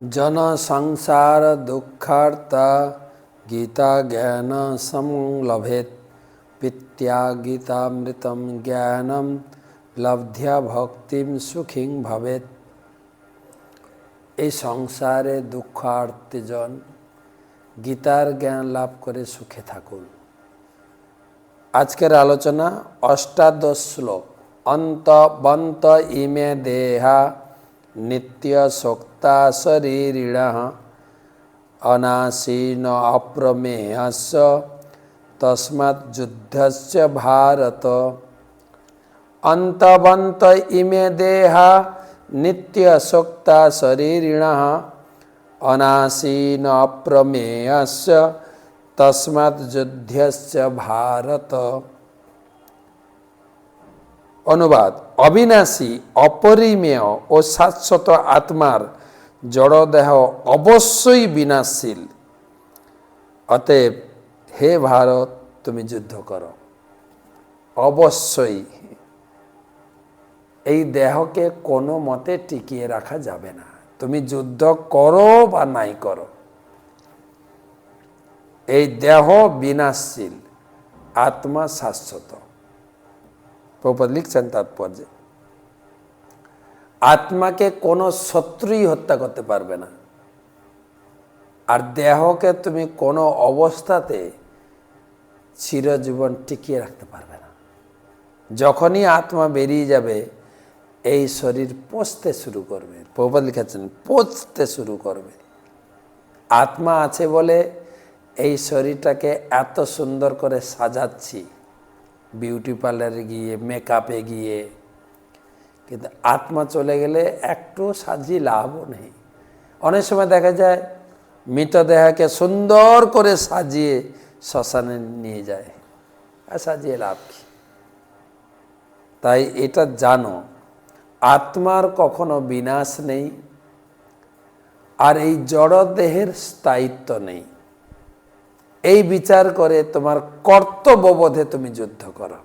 जन संसार दुःखार्ता गीता ज्ञान संलभेत पित्या गीतामृतम ज्ञानम लब्ध्या भक्तिम सुखिं भवेत। এই সংসারে দুঃখার্তজন গীতার জ্ঞান লাভ করে সুখে থাকুন। আজকের আলোচনা অষ্টাদশ শ্লোক। অন্তবন্ত ইমে দেহা নিত্য শোক্তা শরীরিণঃ অনাসীন অপ্রমেয়স্য তস্মাৎ যুদ্ধস্য ভারত। অন্তবন্ত ইমে দেহা নিত্য শোক্তা শরীরিণঃ অনাসীন অপ্রমেয়স্য তস্মাৎ যুদ্ধস্য ভারত। অনুবাদ: অবিনাশী, অপরিমেয় ও শাশ্বত আত্মার জড়দেহ অবশ্যই বিনাশশীল। অতএব হে ভারত, তুমি যুদ্ধ করো। অবশ্যই এই দেহকে কোনো মতে টিকিয়ে রাখা যাবে না। তুমি যুদ্ধ করো বা নাই করো, এই দেহ বিনাশশীল, আত্মা শাশ্বত। প্রভুপাদ লিখছেন তাৎপর্যে, আত্মাকে কোনো শত্রুই হত্যা করতে পারবে না, আর দেহকে তুমি কোনো অবস্থাতে চিরজীবন টিকিয়ে রাখতে পারবে না। যখনই আত্মা বেরিয়ে যাবে, এই শরীর পচতে শুরু করবে। প্রভুপাদ লিখেছেন পচতে শুরু করবে। আত্মা আছে বলে এই শরীরটাকে এত সুন্দর করে সাজাচ্ছি, বিউটি পার্লারে গিয়ে, মেকআপে গিয়ে, কিন্তু আত্মা চলে গেলে একটু সাজিয়ে লাভও নেই। অনেক সময় দেখা যায় মৃতদেহকে সুন্দর করে সাজিয়ে শ্মশানে নিয়ে যায়, আর সাজিয়ে লাভ কি? তাই এটা জানো, আত্মার কখনো বিনাশ নেই, আর এই জড়দেহের স্থায়িত্ব নেই। এই বিচার করে তোমার কর্তব্যবোধে তুমি যুদ্ধ করো।